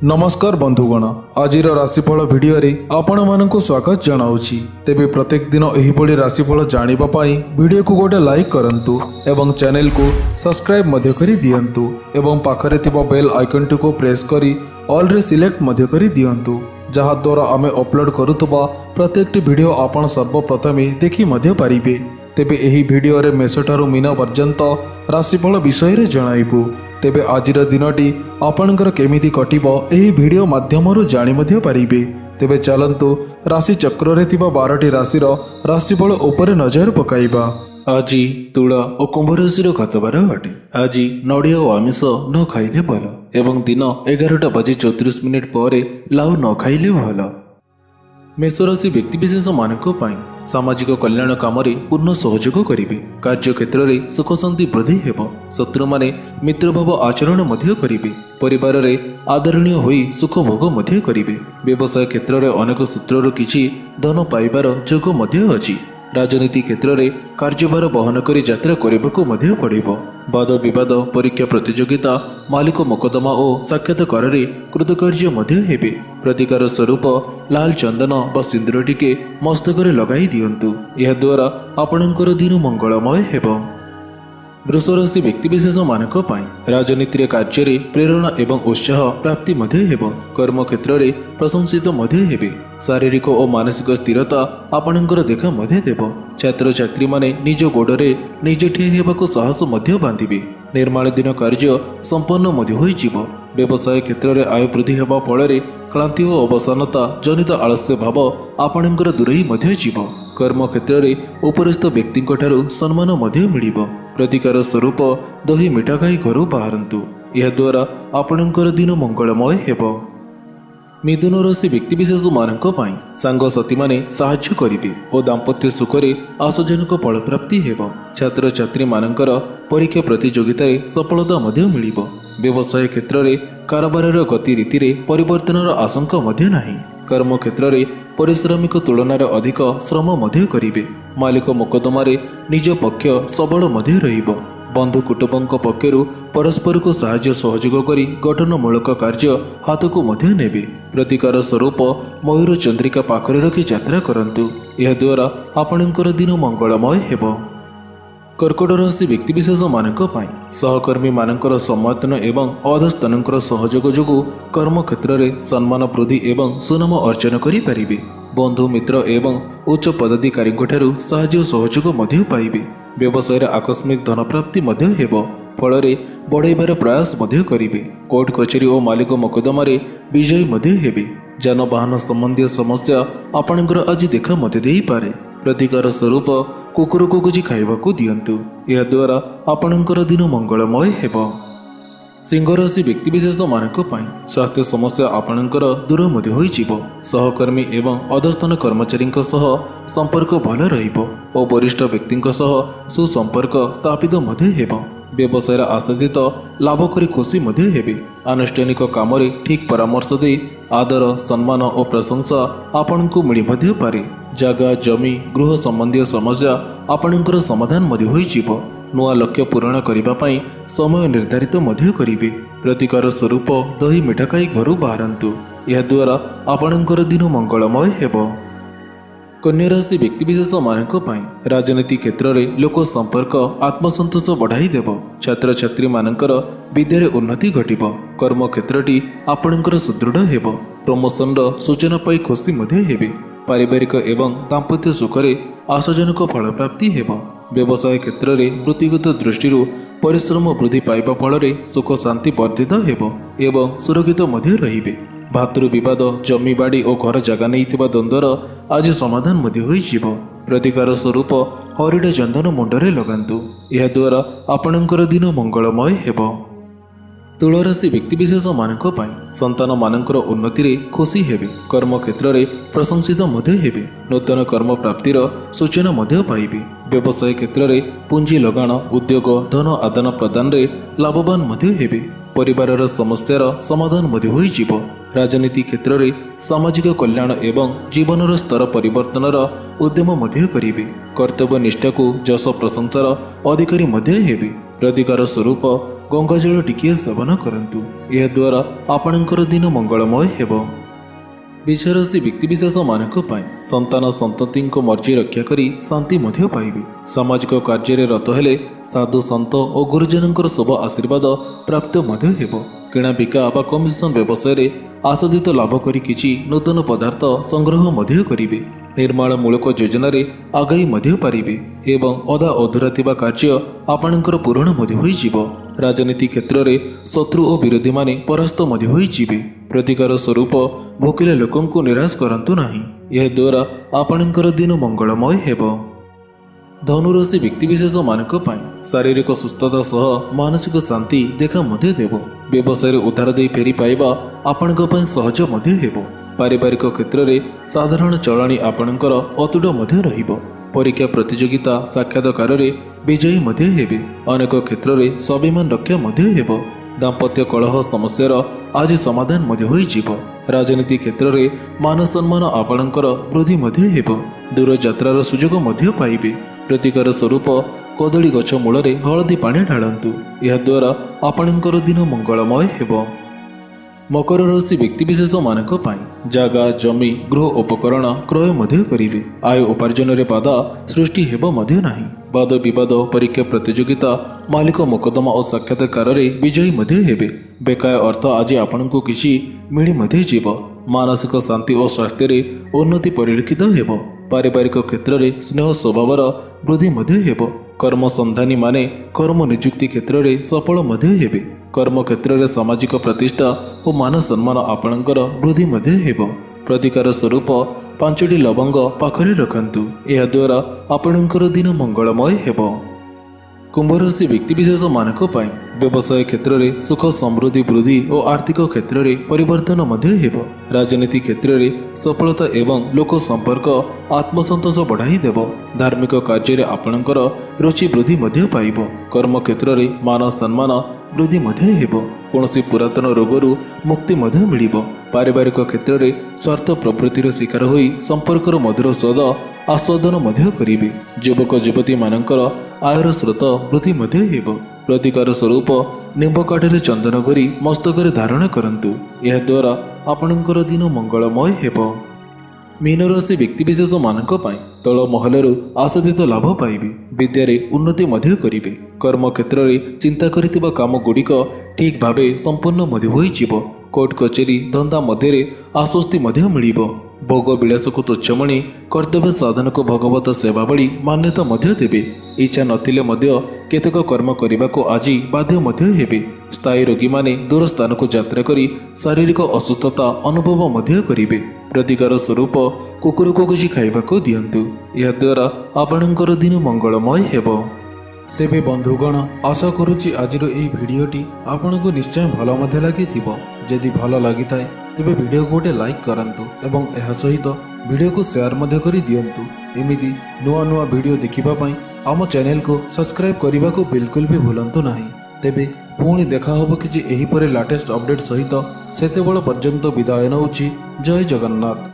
नमस्कार बंधुगण, आज राशिफल भिडियो आपण मानक स्वागत जनाऊँगी। तेबे प्रत्येक दिन एहिभଳି राशिफल जानिबा पाई वीडियो को गोटे लाइक करंतु एवं चैनल को सब्सक्राइब मध्य करी दियंतु एवं पाखरे थिबा बेल आइकन को प्रेस करी ऑल रे सिलेक्ट मध्य करी दियंतु, जहा द्वारा आमे अपलोड करुतबा प्रत्येक वीडियो आपण सर्वप्रथमे देखि मध्य पारिबे। तेबे एही भिडियो रे मेषठारु मीन पर्यंत राशिफल विषय रे जणाइबु। तेबे आजिर दिनटी आपणकर केमिति कटिबो एही भिडियो माध्यमरु जानि मध्य पारिबे। तेबे चलंतु राशि चक्र रे थिबा 12टी राशिर राशिफल उपरे नजर पकाइबा। आज तुला और कुंभ राशि घातबार अटे। आज नड़िया और आमिष न खाइले भल एवं दिन 11:34 पर लाउ न खाइले भल। मेष राशि व्यक्तिविशेष मानक सामाजिक कल्याण काम पूर्ण सहयोग करेंगे। कार्य क्षेत्र में सुख शांति वृद्धि हेब। शत्रु माने मित्रभाव आचरण करेंगे। परिवार में आदरणीय होई सुख भोग करेंगे। व्यवसाय क्षेत्र में अनेक सूत्रु किछि धन पाइबार जोग अछि। राजनीति क्षेत्र में कार्यभार बहन कर यात्रा करने पड़ो। वाद विवाद परीक्षा प्रतियोगिता मालिक मोकदमा और साक्षात्कार कृतकार्य हेबे। प्रतिकार स्वरूप लाल चंदन व सिंदूर टिके मस्तक लगाई दियंतु। यह द्वारा आपणकर दिन मंगलमय हेब। वृष राशि व्यक्तिविशेष मानक राजनीति कार्य प्रेरणा एवं उत्साह प्राप्ति हेब। कर्म क्षेत्र में प्रशंसित हेबे। शारीरिक और मानसिक स्थिरता आपणकर देखा देव। छात्र छात्री माने निज गोड़े निजे ठिया हेबाकु साहस बांधिबे। निर्माण दिन कार्य संपन्न होइजिवो। व्यवसाय क्षेत्र में आय वृद्धि हेबा फल क्लांति और अवसानता जनित आलस्य भाव आपणकर दूरेई जीव। कर्म क्षेत्र में उपरिस्थ व्यक्ति सम्मान मिलिबो। प्रतिकार स्वरूप दही मिठा खाई घर बाहरंतु। यह द्वारा आपणकर दिन मंगलमय हेब। मिथुन राशि व्यक्तिविशेष मानक सांग साथी माने साहाय्य करिवे और दाम्पत्य सुखरे आशाजनक फल प्राप्ति हेब। छात्र छात्री मानकर परीक्षा प्रतियोगिता सफलता मिलिबो। व्यवसाय क्षेत्र में कारोबार गति रीति में परिवर्तन आशंका नहीं। कर्म क्षेत्र में परिश्रमिक तुलन अधिक श्रम करेंगे। मालिक मोकदमा निज पक्ष सबल रहिबो। बंधु कुटुंबों पक्षर परस्पर को साहाय्य सहयोग करी गठनमूलक कार्य हाथ को नेबे। प्रतिकार स्वरूप मयूर चंद्रिका पाखरे रखी यात्रा करंतु। यह द्वारा आपणकर दिन मंगलमय हेब। कर्कट राशि व्यक्तिविशेष मानक सहकर्मी मानकर समर्थन एवं अधस्तनकर सहयोग जो कर्म क्षेत्र में सम्मान वृद्धि एवं सुनाम अर्जन करें। बंधु मित्र एवं उच्च पदाधिकारी साहाय्य सहयोग पाइबे। व्यवसाय आकस्मिक धन प्राप्ति हेब। फल बढ़ाइबार प्रयास करेंगे। कोर्ट कचेरी और मालिक मोकदमा विजयी हेबे। जानवाहन संबंधी समस्या आपणकर आज देखा पारे। प्रतिकार स्वरूप कुकुर को कुछ खाइबाकू दियंतु। यह द्वारा आपणकर दिन मंगलमय हेब। सिंह राशि व्यक्तिविशेष मानक स्वास्थ्य समस्या आपणकर दूर होइजिवो। सहकर्मी एवं अधस्थान कर्मचारी संपर्क भल रहिबो और वरिष्ठ व्यक्ति सुसंपर्क स्थापित हेब। व्यवसाय आशातीत लाभ करी खुशी हेबे। आनुष्ठानिक काम ठीक परामर्श दे आदर सम्मान और प्रशंसा आपण को मिली पारे। जगह जमी गृह संबंधी समस्या आपणकर समाधान होइजिवो। नुआ लक्ष्य पूरण करने समय निर्धारित करेंगे। प्रतिकार स्वरूप दही मिठा खाई घर बाहरंतु। यह द्वारा आपणकर दिन मंगलमय हेब। कन्या राशि व्यक्तिविशेष मानक राजनीति क्षेत्र में लोक संपर्क आत्मसंतोष बढ़ाई देव। छात्र छात्री मानकर विद्यार उन्नति घटिब। कर्म क्षेत्रटी आपणकर सुदृढ़ हेब। प्रमोशन सूचना पाई खुशी हेबे। पारिवारिक एवं दाम्पत्य सुखरे आशाजनक फल प्राप्ति हेब। व्यवसाय क्षेत्र में वृत्तिगत दृष्टि परिश्रम वृद्धि पाइबा फल सुख शांति वर्धित हेब एवं सुरक्षित रहिबे। भातृ विवाद जमी बाड़ी और घर जगह नहीं द्वंद्वर आज समाधान होइजिवो। प्रतिकार स्वरूप हरिड़ चंदन मुंडरे लगांतु। यह द्वारा आपणकर दिन मंगलमय हेब। तुला राशि व्यक्तिविशेष मानक संतान मानकर उन्नति रे खुशी हेबे। कर्म क्षेत्र में प्रशंसित हेबे। नूतन कर्म प्राप्तिर सूचना पाइबे। व्यवसाय क्षेत्र में पुंजी लगाण उद्योग धन आदान प्रदान रे लाभवान हेबे। परिवार समस्यार समाधान होइजिवो। राजनीति क्षेत्र में सामाजिक कल्याण एवं जीवन स्तर परिवर्तन उद्यम करेंगे। कर्तव्य निष्ठा को जस प्रशंसार अधिकारी हेबे। प्रतिकार स्वरूप गंगाजल टिकिए सेवन करंतु। एहाद्वारा आपणकर दिन मंगलमय हेब। विषराशि व्यक्तिविशेष मानक संतान संतति मर्जी रक्षा करी शांति मध्य पाइबे। सामाजिक कार्य रत हेले साधु सन्त और गुरुजन शुभ आशीर्वाद प्राप्त मध्य हेब। किणा बिका बा कमिशन व्यवसाय आशादित लाभ करी किछि नूतन पदार्थ संग्रह मध्य करिवे। निर्माण मूलक योजन आगाई मध्य पारिबे एवं अधा अधूरा थिबा कार्य आपणकर पूरण मध्य होई जिवो। राजनीति क्षेत्र में शत्रु और विरोधी माने परास्त मध्य होई जिवे। प्रतिकार स्वरूप भोकिला लोकंकु निराश करंतु नाही। यह द्वारा आपणकर दिन मंगलमय हेब। धनुराशि व्यक्तिविशेष मानक शारीरिक सुस्थता सह मानसिक शांति देखा मध्य देव। व्यवसाय उधार दे फेरी पाइबा आपणक पई सहज मध्य हेब। पारिवारिक क्षेत्र में साधारण चलाणी आपणकर अतुट मध्य रहिबो। परीक्षा प्रतियोगिता साक्षात्कार विजयी मध्य हेबे। अनेक क्षेत्र में स्वाभिमान रक्षा मध्य हेब। दाम्पत्य कलह समस्यार आज समाधान मध्य होई जिवो। राजनीति क्षेत्र में मान सम्मान आपणकर वृद्धि मध्य हेब। दूर यात्रार सुजोग मध्य पाइबे। प्रतिकार स्वरूप कदली गछ मूल हलदी पानी ढालतु। एहाद्वारा आपणकर दिन मंगलमय हेब। मकर राशि व्यक्तिविशेष मानक जागा जमी गृह उपकरण क्रय मध्य करिवे। आय उपार्जन रे बाधा सृष्टि हेब मध्य नाही। वाद विवाद परीक्षा प्रतियोगिता मालिक मोकदमा और साक्षात्कार विजयी मध्य हेबे। बेकाय अर्थ आज आपनकु किछि मिली मध्य जीव। मानसिक शांति और स्वास्थ्य रे उन्नति परिलक्षित हेब। पारिवारिक क्षेत्र में स्नेह स्वभावर वृद्धि मध्य हेब। कर्म संधानी माने कर्म नियुक्ति क्षेत्र में सफल मध्य हेबे। कर्म क्षेत्र में सामाजिक प्रतिष्ठा और मान सम्मान आपणकर वृद्धि मध्य हेब। प्रतिकार स्वरूप 5टी लवंग पाखरे रखंतु। एहाद्वारा आपणकर दिन मंगलमय हेब। कुंभ राशि व्यक्तिविशेष मानक व्यवसाय क्षेत्र में सुख समृद्धि वृद्धि और आर्थिक क्षेत्र में परिवर्तन मध्य हेब। राजनीति क्षेत्र में सफलता एवं लोक संपर्क आत्मसंतोष बढ़ाई देव। धार्मिक कार्य आपणकर रुचि वृद्धि मध्य पाइब। कर्म क्षेत्र में मान सम्मान वृद्धि मध्य हेब। कौनसी पुरातन रोगरू मुक्ति मध्य मिलिब। पारिवारिक क्षेत्र में स्वार्थ प्रवृत्तिर शिकार होई संपर्कर मधुर स्वाद आस्वादन मध्य करिवे। युवक युवती मानकर आयर स्रोत वृद्धि मध्य हेब। प्रतिकार स्वरूप निंब काठरे चंदन करी मस्तक धारण करंतु। एहाद्वारा आपणकर दिन मंगलमय हेब। मीन राशि व्यक्तिविशेष मानक तल महलरू आशादित लाभ पाइबे। विद्यारे उन्नति मध्य करिवे। कर्म क्षेत्र में चिंता करितिबा काम गुड़िक ठीक भावे संपूर्ण मध्य होई जिवो। कोर्ट कचेरी धंदा मध्य आश्वस्ति मध्य मिलिबो। भोग विलास को तुच्छमणि कर्तव्य साधन को भगवत सेवा भली मान्यता मध्य देवे। इच्छा नथिले मध्य केतक कर्म करने को आज बाध्य मध्य हेबे। स्थायी रोगी माने दूर स्थान को यात्रा करी शारीरिक असुस्थता अनुभव मध्य करिवे। प्रतिकार स्वरूप कुकुर को किछि खाइबाको दियंतु। या द्वारा आपणकर दिन मंगलमय हेब। तेबे बंधुगण आशा करुछि आजिर एई भिडियोटी आपनको निश्चय भल मध्य लागिथिबो। जदि भल लागिथाय तेबे भिडियो को गोटे लाइक करंतु एवं एहा सहित भिडियो को शेयर मध्य करि दियंतु। एमिति नुआ नुआ भिडियो देखिबा पई आम चैनल को सब्सक्राइब करने को बिल्कुल भी भूलंतु नहीं। तेबे पुणी देखा होबो कि एही परे लेटेस्ट अपडेट सहित सेतेबेଳ पर्यंत विदाय नउछि। जय जगन्नाथ।